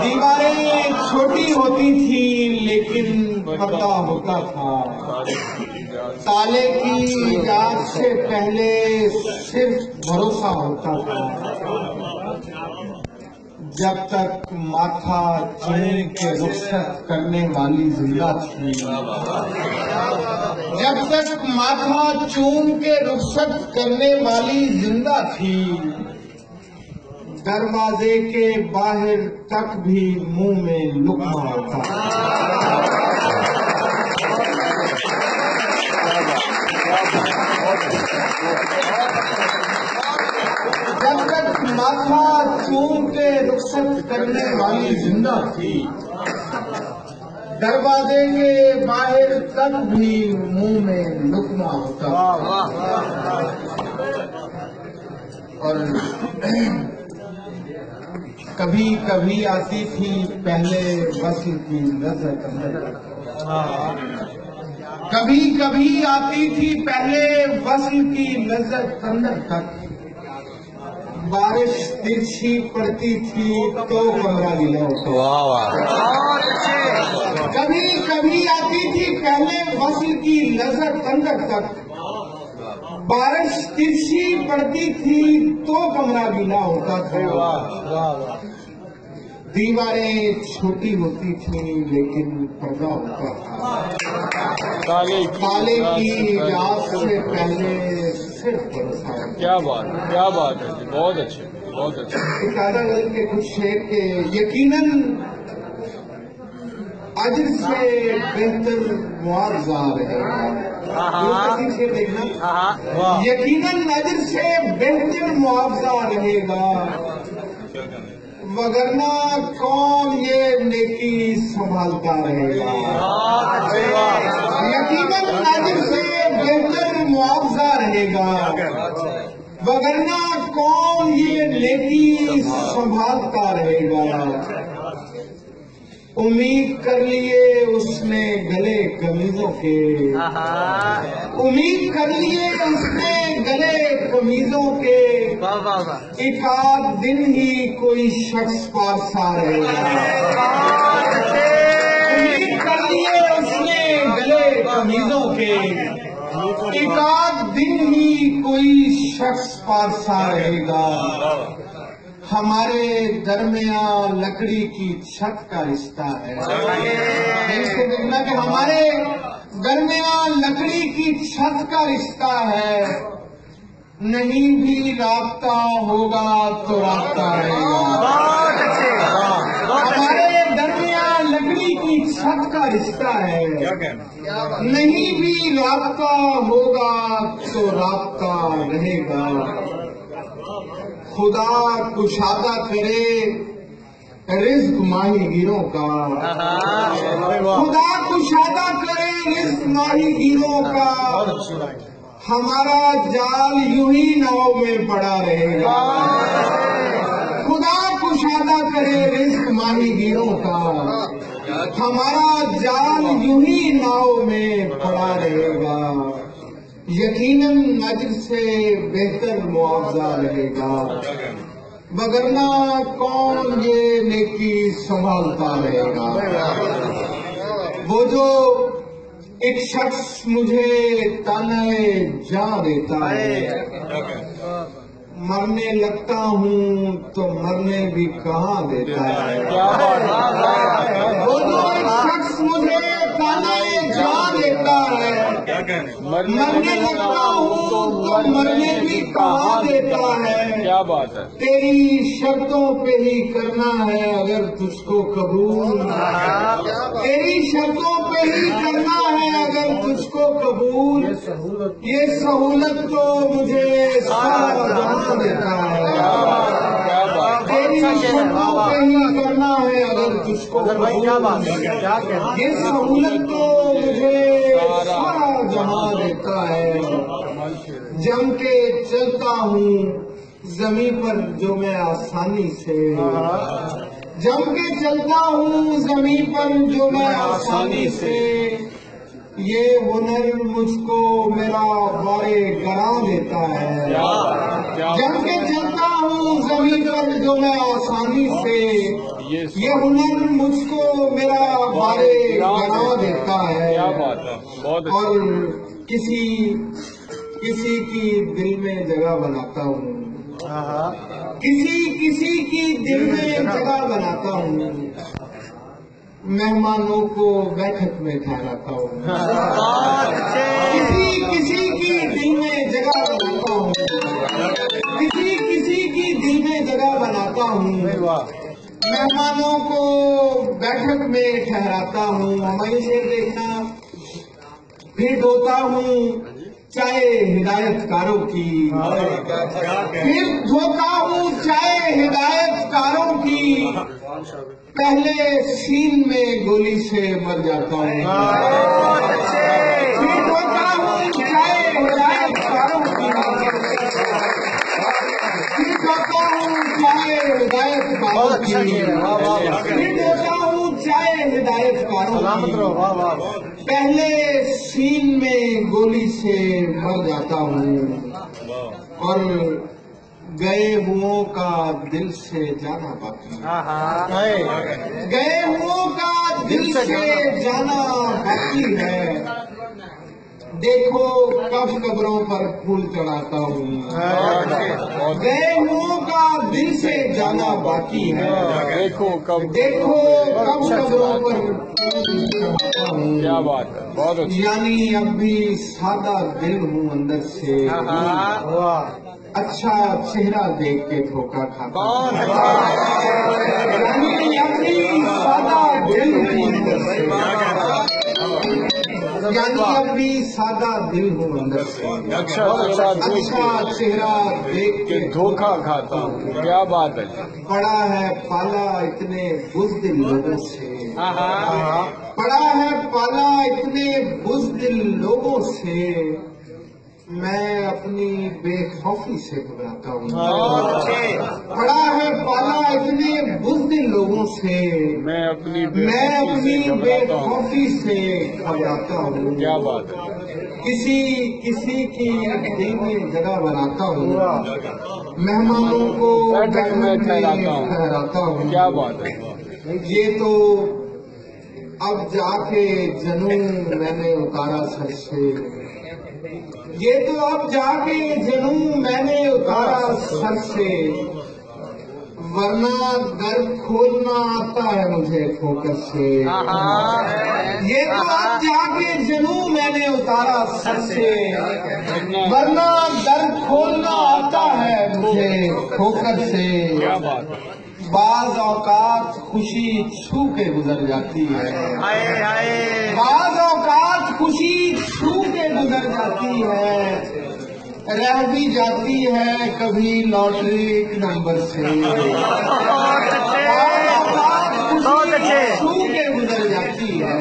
دیواریں چھوٹی ہوتی تھی لیکن پردہ ہوتا تھا، تالے کی ایجاد سے پہلے صرف بھروسہ ہوتا تھا، جب تک ماتھا چوم کے رخصت کرنے والی زندہ تھی، جب تک ماتھا چوم کے رخصت کرنے والی زندہ تھی، دروازے کے باہر تک بھی منہ میں لقمہ ہوتا جب تک ماتھا چوم کے رخصت کرنے والی زندہ تھی، دروازے کے باہر تک بھی منہ میں لقمہ ہوتا اور کبھی کبھی آتی تھی پہلے وصل کی لذت اندر، کبھی کبھی آتی تھی پہلے وصل کی لذت اندر تک، بارش ترچھی پڑتی تھی تو کمرہ گیلا ہوتا، کبھی کبھی آتی تھی پہلے وصل کی لذت اندر تک، بارش ترچھی پڑتی تھی تو کمرہ گیلا ہوتا تھا، دیواریں چھوٹی ہوتی تھیں لیکن پردہ ہوتا تھا، تالے کی ایجاد سے پہلے صرف بھروسہ ہوتا تھا۔ کیا بات ہے، بہت اچھے، بہت اچھے۔ اقادہ غلط کے کچھ شعر کے یقیناً اجر سے بہتر معاوضہ رہے گا، سے دیکھنا، یقیناً اجر سے بہتر معاوضہ رہے گا، وگرنہ کون یہ نیکی سنبھالتا رہے گا، یقیناً اجر سے بہتر معاوضہ رہے گا، وگرنہ کون یہ نیکی سنبھالتا رہے گا، امید کر لیے اس نے گلے قمیضوں کے، امید کر لیے اس نے گلے قمیضوں کے، ایک آدھ دن ہی کوئی شخص پارسا رہے گا، امید کر لیے اس نے گلے قمیضوں کے، ایک آدھ دن ہی کوئی شخص پارسا رہے گا، ہمارے درمیان لکڑی کی چھت کا رشتہ ہے، دیکھنا کہ ہمارے درمیان لکڑی کی چھت کا رشتہ ہے، نہیں بھی رابطہ ہوگا تو رابطہ رہے گا، ہمارے درمیان لکڑی کی چھت کا رشتہ ہے، نہیں بھی رابطہ ہوگا تو رابطہ رہے گا، خدا کشادہ کرے رزق ماہی گیروں کا، خدا کشادہ کرے رزق ماہی گیروں کا، ہمارا جال یوں ہی ناؤ میں پڑا رہے گا، خدا کشادہ کرے رزق ماہی گیروں کا، ہمارا جال یوں ہی ناؤ میں پڑا رہے گا، یقیناً اجر سے بہتر معاوضہ رہے گا، وگرنہ کون یہ نیکی سنبھالتا رہے گا، وہ جو ایک شخص مجھے تانے جاں دیتا ہے، مرنے لگتا ہوں تو مرنے بھی کہاں دیتا ہے، وہ جو ایک شخص مجھے تانے جاں دیتا ہے، مرنے لگتا ہوں تو مرنے بھی کہاں دیتا ہے، کیا بات ہے، تیری شرطوں پہ ہی کرنا ہے اگر تجھ کو قبول، تیری شرطوں پہ ہی کرنا ہے اگر تجھ کو قبول، یہ سہولت تو مجھے سارا جہاں دیتا ہے، تیری شرطوں پہ ہی کرنا ہے اگر تجھ کو قبول، یہ سہولت تو مجھے سارا جہاں دیتا ہے، جم کے چلتا ہوں زمین پر جو میں آسانی سے، جم کے چلتا ہوں زمین پر جو میں آسانی سے، یہ ہنر مجھ کو میرا بارے گراں دیتا ہے، جم کے چلتا ہوں زمین پر جو میں آسانی سے، یہ ہنر مجھ کو میرا بارے بنا دیتا ہے، کیا بات ہے، بہت اچھا، اور کسی کی دل میں جگہ بناتا ہوں، کسی کی دل میں جگہ بناتا ہوں، مہمانوں کو بیٹھک میں ٹھہراتا ہوں، کسی کی دل میں جگہ بناتا ہوں، کسی کی دل میں جگہ بناتا ہوں، مہمانوں کو بیٹھک میں ٹھہراتا ہوں، ہمیں سے دیکھنا پھر دھوتا ہوں چائے ہدایت کاروں کی، پھر دھوتا ہوں چائے ہدایت کاروں کی، پہلے سین میں گولی سے مر جاتا ہوں، پھر دھوتا ہوں چائے ہدایت کاروں کی، پھر دھوتا ہوں چائے ہدایت کاروں کی، پھر دھوتا ہوں چائے ہدایت کاروں کی، پہلے سین میں گولی سے مر جاتا ہوں، اور گئے ہوں کا دل سے جانا باقی ہے، گئے ہوں کا دل سے جانا باقی ہے، دیکھو کب قبروں پر پھول چڑھاتا ہوں، گئے ہوں کا دل سے جانا باقی ہے، دیکھو کب قبروں پر پھول چڑھاتا ہوں، کیا بات ہے، بہت اچھا، یعنی اب بھی سادہ دل ہوں اندر سے، اچھا چہرہ دیکھ کے دھوکا کھاتا ہوں، یعنی اب بھی سادہ دل ہوں اندر سے، یعنی اب بھی سادہ دل ہوں اندر سے، اچھا چہرہ دیکھ کے دھوکا کھاتا ہوں، کیا بات ہے، پڑا ہے پالا اتنے بزدل لوگوں سے، پڑا ہے پالا اتنے بزدل لوگوں سے، میں اپنی بے خوفی سے گھبراتا ہوں، پڑا ہے پالا اتنے بزدل لوگوں سے، میں اپنی بے خوفی سے گھبراتا ہوں، کیا بات ہے، کسی کی دل میں جگہ بناتا ہوں، مہمانوں کو بیٹھک میں ٹھہراتا ہوں، کیا بات ہے، یہ تو اب جا کے جنوں میں نے اتارا سر سے، یہ تو اب جا کے جنوں میں نے اتارا سر سے، ورنہ در کھولنا آتا ہے مجھے ٹھوکر سے، یہ تو اب جا کے جنوں میں نے اتارا سر سے، ورنہ در کھولنا آتا ہے مجھے ٹھوکر سے، کیا بات ہے، بعض اوقات خوشی چھو کے گزر جاتی ہے، بعض اوقات خوشی چھو کے گزر جاتی ہے، رہ بھی جاتی ہے کبھی لاٹری نمبر سے، بعض اوقات خوشی چھو کے گزر جاتی ہے،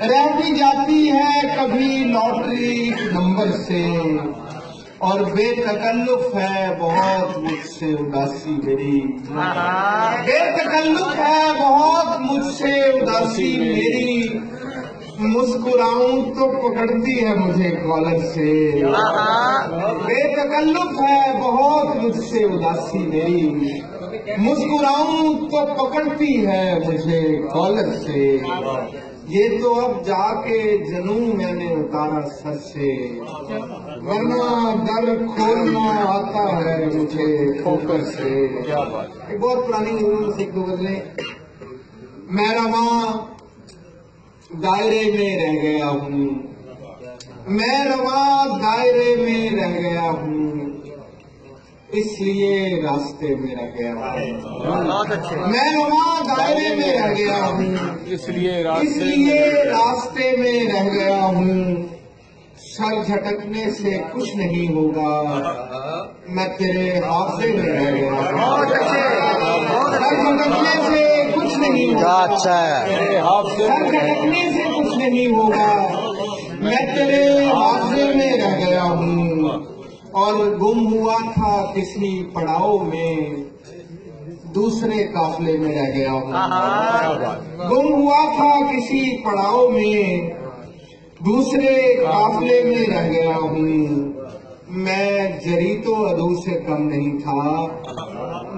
رہ بھی جاتی ہے کبھی لاٹری نمبر سے، اور بے تکلف ہے بہت مجھ سے اداسی میری، بے تکلف ہے بہت مجھ سے اداسی میری، مسکراؤں تو پکڑتی ہے مجھے کالر سے، بے تکلف ہے بہت مجھ سے اداسی میری، مسکراؤں تو پکڑتی ہے مجھے کالر سے، یہ تو اب جا کے جنوں میں نے اتارا سر سے، ورنہ در کھولنا آتا ہے مجھے ٹھوکر سے، کیا بات ہے، ایک بہت پرانی سکھ دو غزلیں، میں رواں دائرے میں رہ گیا ہوں، میں رواں دائرے میں رہ گیا ہوں، اس لیے راستے میں رہ گیا ہوں، میں رواں دائرے میں رہ گیا ہوں، اس لیے راستے میں رہ گیا ہوں، سر جھٹکنے سے کچھ نہیں ہوگا، میں تیرے حافظے میں رہ گیا ہوں، سر جھٹکنے سے کچھ نہیں ہوگا، سر جھٹکنے سے کچھ نہیں ہوگا، میں تیرے حافظے میں رہ گیا ہوں، اور گم ہوا تھا کسی پڑاؤ میں دوسرے قافلے میں رہ گیا ہوں، گم ہوا تھا کسی پڑاؤ میں دوسرے قافلے میں رہ گیا ہوں، میں جری تو ادو سے کم نہیں تھا،